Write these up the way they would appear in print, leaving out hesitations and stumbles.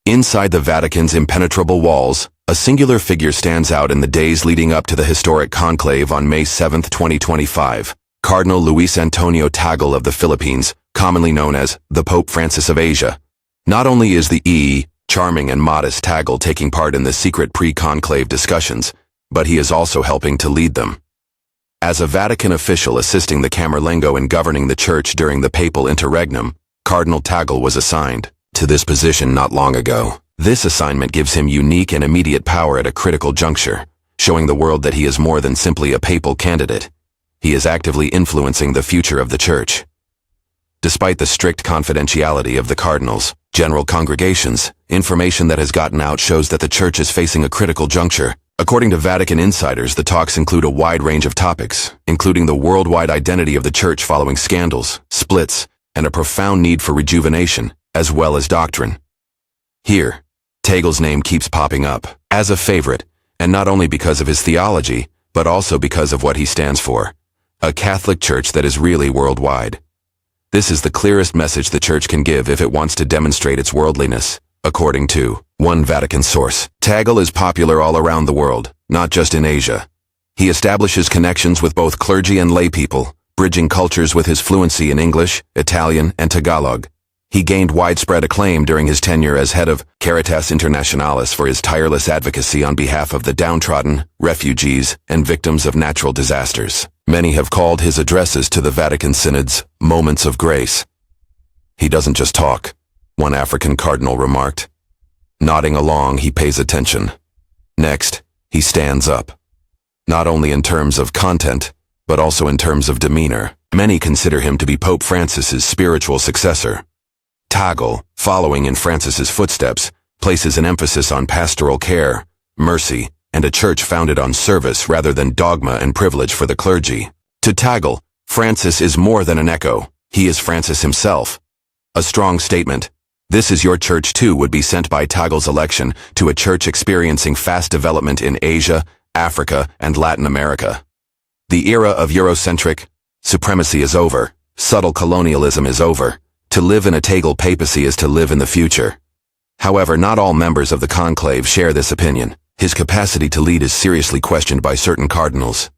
Inside the Vatican's impenetrable walls, a singular figure stands out in the days leading up to the historic conclave on May 7, 2025. Cardinal Luis Tagle of the Philippines, commonly known as the Pope Francis of Asia. Not only is the charming and modest Tagle taking part in the secret pre-conclave discussions, but he is also helping to lead them. As a Vatican official assisting the Camerlengo in governing the Church during the Papal interregnum, Cardinal Tagle was assigned to this position not long ago. This assignment gives him unique and immediate power at a critical juncture, showing the world that he is more than simply a papal candidate. He is actively influencing the future of the Church. Despite the strict confidentiality of the cardinals' general congregations, information that has gotten out shows that the Church is facing a critical juncture. According to Vatican insiders, the talks include a wide range of topics, including the worldwide identity of the Church following scandals, splits, and a profound need for rejuvenation, as well as doctrine. Here, Tagle's name keeps popping up as a favorite, and not only because of his theology, but also because of what he stands for: a Catholic Church that is really worldwide. This is the clearest message the Church can give if it wants to demonstrate its worldliness, according to one Vatican source. Tagle is popular all around the world, not just in Asia. He establishes connections with both clergy and lay people, bridging cultures with his fluency in English, Italian, and Tagalog. He gained widespread acclaim during his tenure as head of Caritas Internationalis for his tireless advocacy on behalf of the downtrodden, refugees, and victims of natural disasters. Many have called his addresses to the Vatican synods moments of grace. He doesn't just talk, one African cardinal remarked. Nodding along, he pays attention. Next, he stands up. Not only in terms of content, but also in terms of demeanor. Many consider him to be Pope Francis's spiritual successor. Tagle, following in Francis's footsteps, places an emphasis on pastoral care, mercy, and a church founded on service rather than dogma and privilege for the clergy. To Tagle, Francis is more than an echo. He is Francis himself. A strong statement. "This is your church too" would be sent by Tagle's election to a church experiencing fast development in Asia, Africa, and Latin America. The era of Eurocentric supremacy is over. Subtle colonialism is over. To live in a Tagle papacy is to live in the future. However, not all members of the conclave share this opinion. His capacity to lead is seriously questioned by certain cardinals.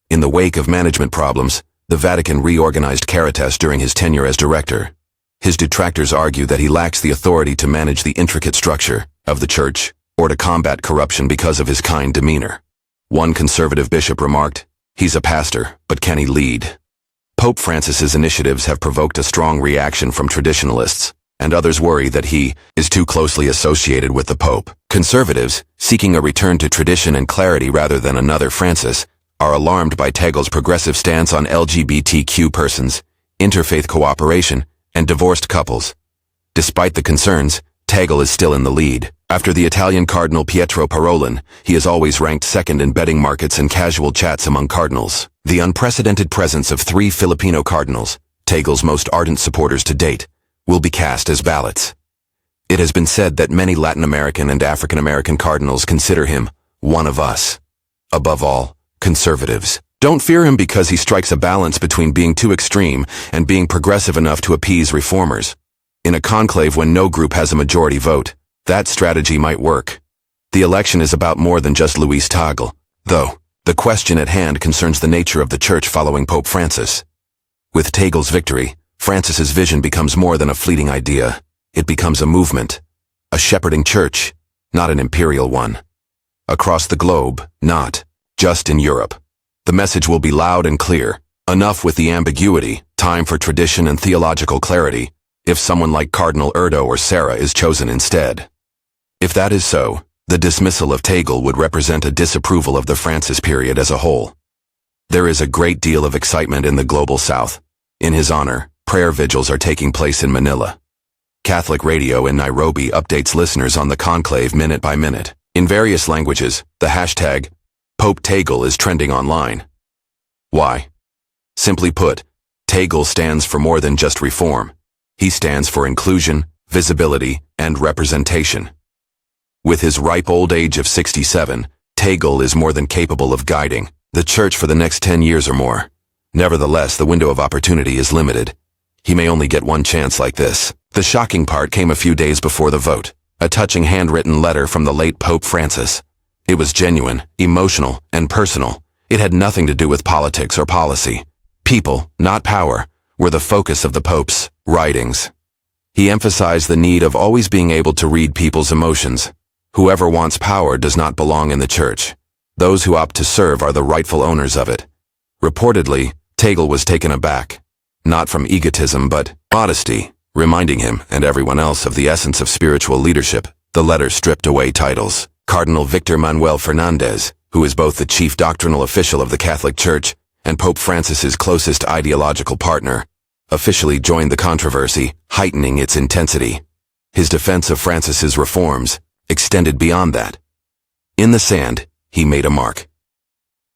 In the wake of management problems, the Vatican reorganized Caritas during his tenure as director. His detractors argue that he lacks the authority to manage the intricate structure of the Church or to combat corruption because of his kind demeanor. One conservative bishop remarked, "He's a pastor, but can he lead?" Pope Francis's initiatives have provoked a strong reaction from traditionalists, and others worry that he is too closely associated with the Pope. Conservatives, seeking a return to tradition and clarity rather than another Francis, are alarmed by Tagle's progressive stance on LGBTQ persons, interfaith cooperation, and divorced couples. Despite the concerns, Tagle is still in the lead. After the Italian Cardinal Pietro Parolin, he is always ranked second in betting markets and casual chats among cardinals. The unprecedented presence of 3 Filipino cardinals, Tagle's most ardent supporters to date, will be cast as ballots. It has been said that many Latin American and African American cardinals consider him one of us. Above all, conservatives don't fear him because he strikes a balance between being too extreme and being progressive enough to appease reformers. In a conclave when no group has a majority vote, that strategy might work. The election is about more than just Luis Tagle, though. The question at hand concerns the nature of the Church following Pope Francis. With Tagle's victory, Francis's vision becomes more than a fleeting idea. It becomes a movement, a shepherding church, not an imperial one. Across the globe, not just in Europe. The message will be loud and clear. Enough with the ambiguity, time for tradition and theological clarity, if someone like Cardinal Erdo or Sarah is chosen instead. If that is so, the dismissal of Tagle would represent a disapproval of the Francis period as a whole. There is a great deal of excitement in the global south. In his honor, prayer vigils are taking place in Manila. Catholic radio in Nairobi updates listeners on the conclave minute by minute. In various languages, the hashtag Pope Tagle is trending online. Why? Simply put, Tagle stands for more than just reform. He stands for inclusion, visibility, and representation. With his ripe old age of 67, Tagle is more than capable of guiding the Church for the next 10 years or more. Nevertheless, the window of opportunity is limited. He may only get one chance like this. The shocking part came a few days before the vote. a touching handwritten letter from the late Pope Francis. It was genuine, emotional, and personal. It had nothing to do with politics or policy. People, not power, were the focus of the Pope's writings. He emphasized the need of always being able to read people's emotions. Whoever wants power does not belong in the Church. Those who opt to serve are the rightful owners of it. Reportedly, Tagle was taken aback, not from egotism but modesty, reminding him and everyone else of the essence of spiritual leadership. The letter stripped away titles. Cardinal Victor Manuel Fernandez, who is both the chief doctrinal official of the Catholic Church and Pope Francis's closest ideological partner, officially joined the controversy, heightening its intensity. His defense of Francis's reforms extended beyond that. In the sand, he made a mark.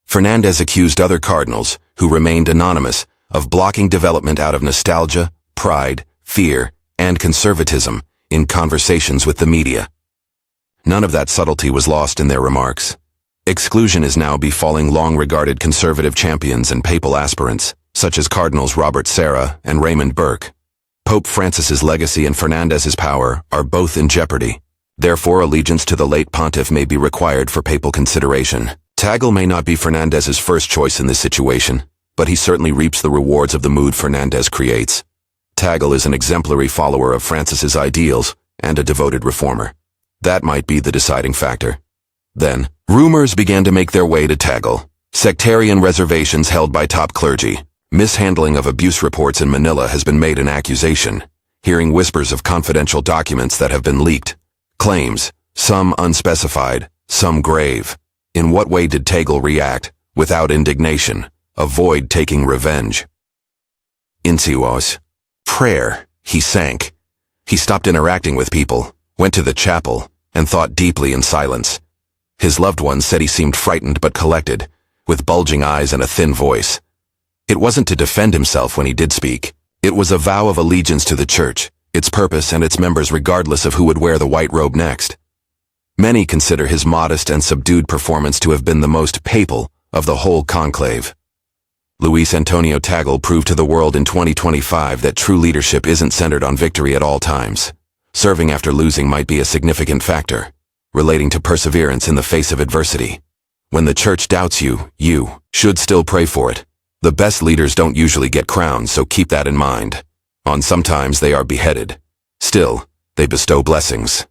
Fernandez accused other cardinals, who remained anonymous, of blocking development out of nostalgia, pride, fear, and conservatism in conversations with the media. None of that subtlety was lost in their remarks. Exclusion is now befalling long-regarded conservative champions and papal aspirants, such as Cardinals Robert Serra and Raymond Burke. Pope Francis's legacy and Fernandez's power are both in jeopardy. Therefore, allegiance to the late pontiff may be required for papal consideration. Tagle may not be Fernandez's first choice in this situation, but he certainly reaps the rewards of the mood Fernandez creates. Tagle is an exemplary follower of Francis's ideals and a devoted reformer. That might be the deciding factor. Then, rumors began to make their way to Tagle. Sectarian reservations held by top clergy. Mishandling of abuse reports in Manila has been made an accusation. Hearing whispers of confidential documents that have been leaked. Claims, some unspecified, some grave. In what way did Tagle react, without indignation, avoid taking revenge? Insiuos. Prayer. He sank. He stopped interacting with people, went to the chapel, and thought deeply in silence. His loved ones said he seemed frightened but collected, with bulging eyes and a thin voice. It wasn't to defend himself when he did speak. It was a vow of allegiance to the Church, its purpose and its members regardless of who would wear the white robe next. Many consider his modest and subdued performance to have been the most papal of the whole conclave. Luis Tagle proved to the world in 2025 that true leadership isn't centered on victory at all times. Serving after losing might be a significant factor, relating to perseverance in the face of adversity. When the Church doubts you, you should still pray for it. The best leaders don't usually get crowned, so keep that in mind. Sometimes they are beheaded. Still, they bestow blessings.